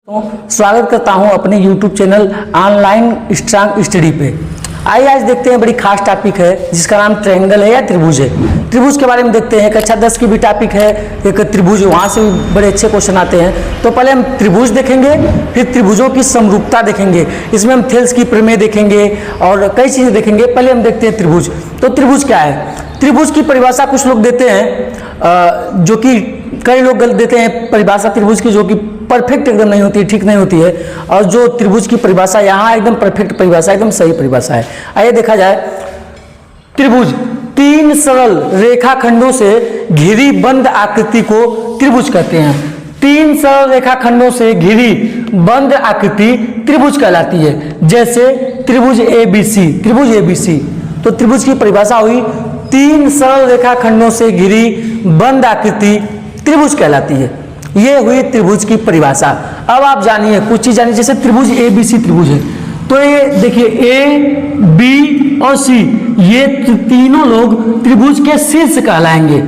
तो स्वागत करता हूं अपने YouTube channel online strong study पे। आइए आज देखते हैं, बड़ी खास टॉपिक है जिसका नाम ट्रायंगल है या त्रिभुज है। त्रिभुज के बारे में देखते हैं। कक्षा 10 की भी टॉपिक है एक त्रिभुज, वहां से भी बड़े अच्छे क्वेश्चन आते हैं। तो पहले हम त्रिभुज देखेंगे, फिर त्रिभुजों की समरूपता देखेंगे, इसमें हम थेल्स की प्रमेय देखेंगे और कई चीजें देखेंगे। पहले हम देखते हैं त्रिभुज। तो त्रिभुज क्या है? त्रिभुज की परिभाषा कुछ लोग देते हैं, जो कि कई लोग गलत देते हैं परिभाषा त्रिभुज की, जो कि परफेक्ट एकदम नहीं होती है, ठीक नहीं होती है। और जो त्रिभुज की परिभाषा यहाँ एकदम परफेक्ट परिभाषा, एकदम सही परिभाषा है। आइए देखा जाए। त्रिभुज तीन सरल रेखाखंडों से घिरी बंद आकृति को त्रिभुज कहते हैं। तीन सरल रेखाखंडों से घिरी बंद आकृति त्रिभुज कहलाती है। जैसे त्रिभुज ABC, त्रिभुज ABC। तो त्रिभुज की परिभाषा हुई तीन सरल रेखाखंडों से घिरी बंद आकृति त्रिभुज कहलाती है। ये हुई त्रिभुज की परिभाषा। अब आप जानिए कुछ चीज जानिए। जैसे त्रिभुज ABC त्रिभुज है, तो ये देखिए A, B और C, ये तीनों लोग त्रिभुज के शीर्ष कहलाएंगे।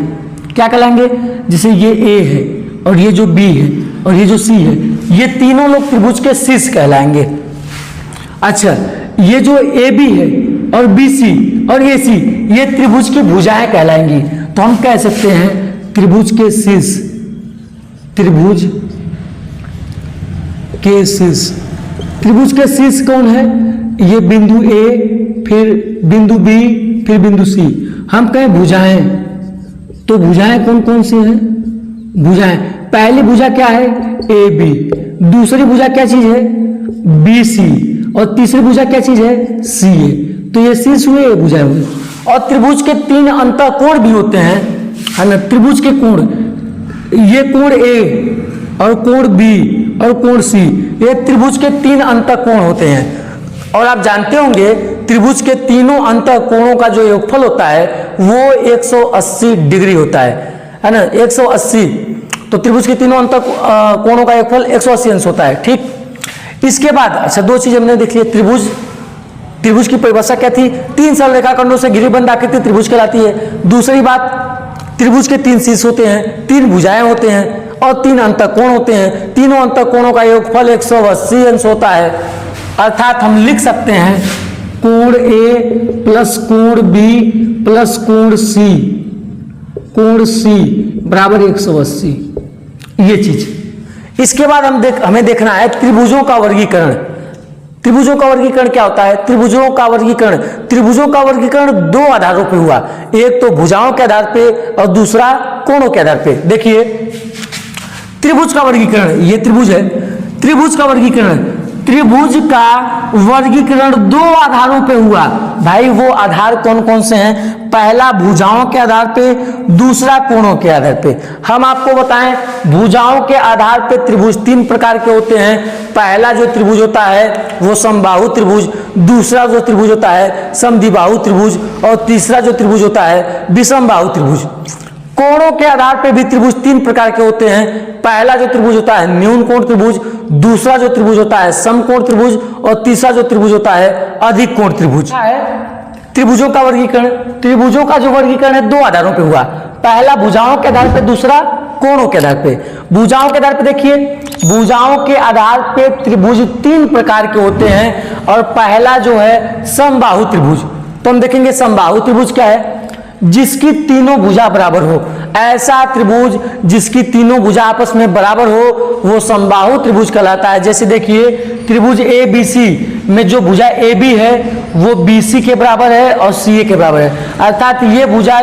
क्या कहलाएंगे? जैसे ये A है और ये जो B है और ये जो C है, ये तीनों लोग त्रिभुज के शीर्ष कहलाएंगे। अच्छा, ये जो AB है और BC और AC, ये त्रिभुज की भुजाएं कहलाएंगी। तो हम कह सकते हैं त्रिभुज के शीर्ष, त्रिभुज के शीर्ष। त्रिभुज के शीर्ष कौन है? ये बिंदु A, फिर बिंदु B, फिर बिंदु C। हम कहें भुजाएं, तो भुजाएं कौन कौन सी हैं? भुजाएं, पहली भुजा क्या है? AB, दूसरी भुजा क्या चीज है? BC, और तीसरी भुजा क्या चीज है? CA। तो ये शीर्ष हुए, ये भुजाएं हुए। और त्रिभुज के तीन अंतःकोण भी होते हैं, है ना? त्रिभुज के कोण, ये कोण A और कोण B और कोण C, ये त्रिभुज के तीन अंतःकोण होते हैं। और आप जानते होंगे त्रिभुज के तीनों अंतःकोणों का जो योगफल होता है वो 180 डिग्री होता है ना? 180। तो त्रिभुज के तीनों अंतःकोणों का योगफल 180 अंश होता है। ठीक, इसके बाद अच्छा दो चीज हमने देख ली। त्रिभुज की परिभाषा क्या थी? तीन सरल रेखाखंडों से घिरी बंद आकृति त्रिभुज कहलाती है। दूसरी बात, त्रिभुज के तीन शीर्ष होते हैं, तीन भुजाएं होते हैं और तीन अंतःकोण होते हैं। तीनों अंतःकोणों का योगफल 180 अंश होता है। अर्थात हम लिख सकते हैं कोण A प्लस कोण B प्लस कोण C बराबर 180। ये चीज। इसके बाद हमें देखना है त्रिभुजों का वर्गीकरण। त्रिभुजों का वर्गीकरण क्या होता है? त्रिभुजों का वर्गीकरण दो आधारों पे हुआ। एक तो भुजाओं के आधार पे और दूसरा कोणों के आधार पे। देखिए त्रिभुज का वर्गीकरण, ये त्रिभुज है। त्रिभुज का वर्गीकरण दो आधारों पे हुआ। भाई वो आधार कौन कौन से हैं? पहला भुजाओं के आधार पे, दूसरा कोणों के आधार पे। हम आपको बताएं, भुजाओं के आधार पे त्रिभुज तीन प्रकार के होते हैं। पहला जो त्रिभुज होता है वो समबाहु त्रिभुज, दूसरा जो त्रिभुज होता है समद्विबाहु त्रिभुज, और तीसरा जो त्रिभुज होता है विषमबाहु त्रिभुज। कोणों के आधार पे भी त्रिभुज तीन प्रकार के होते हैं। पहला जो त्रिभुज होता है न्यून कोण त्रिभुज, दूसरा जो त्रिभुज होता है समकोण त्रिभुज, और तीसरा जो त्रिभुज होता है अधिक कोण त्रिभुज। त्रिभुजों का वर्गीकरण, त्रिभुजों का जो वर्गीकरण है दो आधारों पे हुआ। पहला भुजाओं के आधार पे, दूसरा कोणों के आधार पे। भुजाओं के आधार पे देखिए, भुजाओं के आधार पे त्रिभुज तीन प्रकार के होते हैं। और पहला जो है समबाहु त्रिभुज। तो हम देखेंगे समबाहु त्रिभुज क्या है? जिसकी तीनों भुजा बराबर हो। ऐसा त्रिभुज जिसकी तीनों भुजा आपस में बराबर हो वो समबाहु त्रिभुज कहलाता है। जैसे देखिए त्रिभुज ABC में जो भुजा AB है वो BC के बराबर है और CA के बराबर है। अर्थात ये भुजा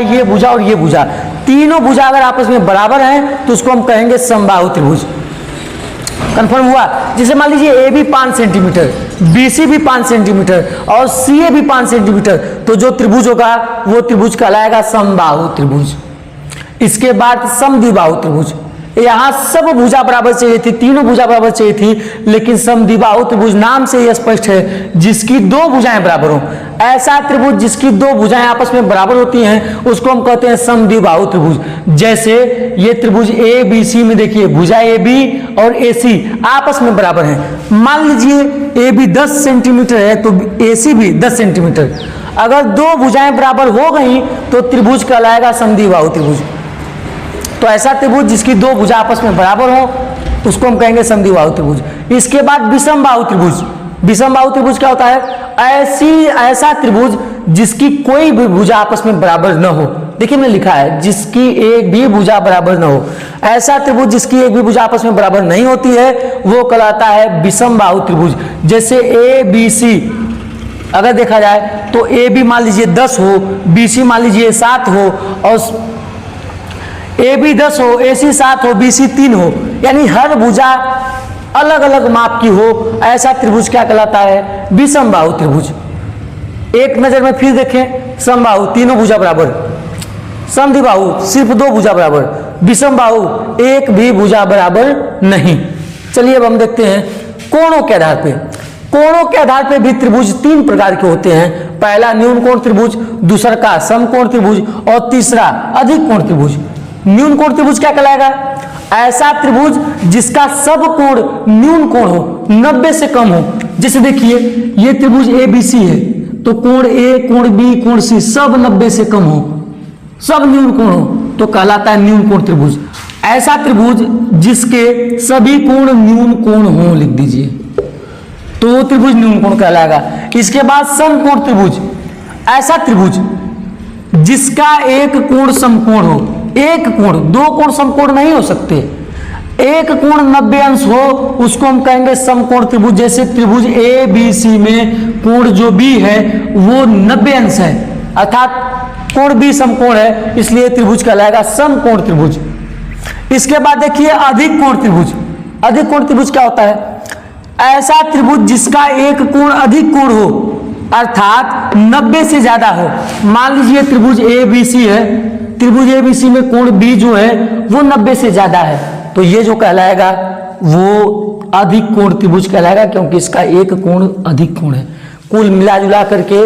और ये भुजा, तीनों भुजा अगर आपस में बराबर हैं तो उसको हम कहेंगे समबाहु त्रिभुज। कंफर्म हुआ? जैसे मान लीजिए AB 5 सेंटीमीटर, BC भी 5 सेंटीमीटर और CA भी 5 सेंटीमीटर, तो जो त्रिभुज होगा वो त्रिभुज कहलाएगा समबाहु त्रिभुज। इसके बाद समद्विबाहु त्रिभुज। यहाँ सब भुजा बराबर चाहिए थी, तीनों भुजा बराबर चाहिए थी, लेकिन समद्विबाहु त्रिभुज नाम से यह स्पष्ट है जिसकी दो भुजाएं बराबर हो। ऐसा त्रिभुज जिसकी दो भुजाएं आपस में बराबर होती हैं उसको हम कहते हैं समद्विबाहु त्रिभुज। जैसे ये त्रिभुज ABC में देखिए भुजा AB और AC आपस में बराबर हैं। मान लीजिए AB 10 सेंटीमीटर है तो AC भी 10 सेंटीमीटर। अगर दो भुजाएं बराबर हो गई तो त्रिभुज कहलाएगा समद्विबाहु त्रिभुज। तो ऐसा त्रिभुज जिसकी दो भुजा आपस में बराबर हो उसको हम कहेंगे समद्विबाहु त्रिभुज। इसके बाद विषम बाहु त्रिभुज। विषम बाहु त्रिभुज क्या होता है? ऐसा त्रिभुज जिसकी कोई भी भुजा आपस में बराबर न हो। देखिए मैंने लिखा है जिसकी एक भी भुजा बराबर न हो। ऐसा त्रिभुज जिसकी एक भी भुजा आपस में बराबर नहीं होती है वो कहलाता है विषम बाहु त्रिभुज। जैसे ए बी सी अगर देखा जाए तो ए बी मान लीजिए 10 हो, बी सी मान लीजिए 7 हो, और ए बी 10 हो, ए सी 7 हो, बी सी 3 हो, यानी हर भुजा अलग अलग माप की हो, ऐसा त्रिभुज क्या कहलाता है? विषम बाहु त्रिभुज। एक नजर में फिर देखें, समबाहु तीनों भुजा बराबर, समद्विबाहु सिर्फ 2 भुजा बराबर, विषम बाहु एक भी भुजा बराबर नहीं। चलिए अब हम देखते हैं कोणों के आधार पे। कोणों के आधार पे भी त्रिभुज 3 प्रकार के होते हैं। पहला न्यून कोण त्रिभुज, दूसरा का समकोण त्रिभुज, और तीसरा अधिक कोण त्रिभुज। न्यून कोण त्रिभुज क्या कहलाएगा? ऐसा त्रिभुज जिसका सब कोण न्यून कोण हो, 90 से कम हो। जैसे देखिए ये त्रिभुज ए बी सी है तो कोण ए, कोण बी, कोण सी सब 90 से कम हो, सब न्यून कोण हो तो कहलाता है न्यून कोण त्रिभुज। ऐसा त्रिभुज जिसके सभी कोण न्यून कोण हो, लिख दीजिए, तो वो त्रिभुज न्यून कोण कहलाएगा। इसके बाद समकोण त्रिभुज। ऐसा त्रिभुज जिसका एक कोण समकोण हो, एक कोण, 2 कोण समकोण नहीं हो सकते, एक कोण 90 अंश हो उसको हम कहेंगे समकोण त्रिभुज। जैसे त्रिभुज ए बी सी में कोण जो बी है वो 90 अंश है, अर्थात कोण बी समकोण है, इसलिए त्रिभुज कहलाएगा समकोण त्रिभुज। इसके बाद देखिए अधिक कोण त्रिभुज। अधिक कोण त्रिभुज क्या होता है? ऐसा त्रिभुज जिसका एक कोण अधिक कोण हो, अर्थात 90 से ज्यादा हो। मान लीजिए त्रिभुज ए बी सी है, त्रिभुज ए बी सी में कोण बी जो है वो 90 से ज्यादा है, तो ये जो कहलाएगा वो अधिक कोण त्रिभुज कहलाएगा, क्योंकि इसका एक कोण अधिक कोण है। कुल मिला जुला करके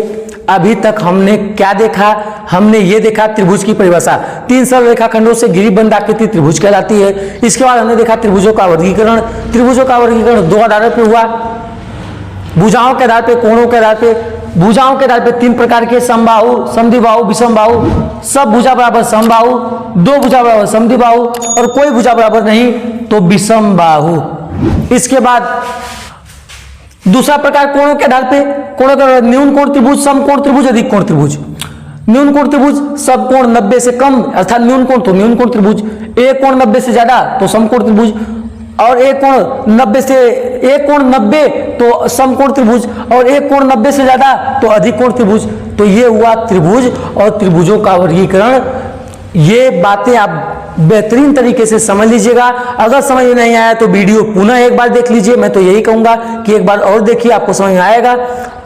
अभी तक हमने क्या देखा? हमने ये देखा त्रिभुज की परिभाषा, 3 सरल रेखाखंडों से घिरी बंद आकृति त्रिभुज कहलाती है। इसके बाद हमने देखा त्रिभुजों का वर्गीकरण। त्रिभुजों का वर्गीकरण 2 आधारों पर हुआ, भुजाओं के आधार पे, कोणों के आधार पे। भुजाओं के आधार पे 3 प्रकार के, समबाहु, समद्विबाहु, विषम बाहु। सब भुजा बराबर समबाहु, 2 भुजा बराबर समद्विबाहु, और कोई भुजा बराबर नहीं तो विषम बाहु। इसके बाद दूसरा प्रकार कोणों के आधार पे, कोणों का न्यून कोण त्रिभुज, समकोण त्रिभुज, अधिक कोण त्रिभुज। न्यून कोण त्रिभुज सब कोण 90 से कम, अर्थात न्यून कोण तो न्यून कोण त्रिभुज। एक कोण 90 से ज्यादा तो समकोण त्रिभुज, और एक कोण 90 तो समकोण त्रिभुज, और एक कोण 90 से ज्यादा तो अधिक कोण त्रिभुज। तो ये हुआ त्रिभुज और त्रिभुजों का वर्गीकरण। ये बातें आप बेहतरीन तरीके से समझ लीजिएगा। अगर समझ में नहीं आया तो वीडियो पुनः एक बार देख लीजिए। मैं तो यही कहूंगा कि एक बार और देखिए, आपको समझ में आएगा।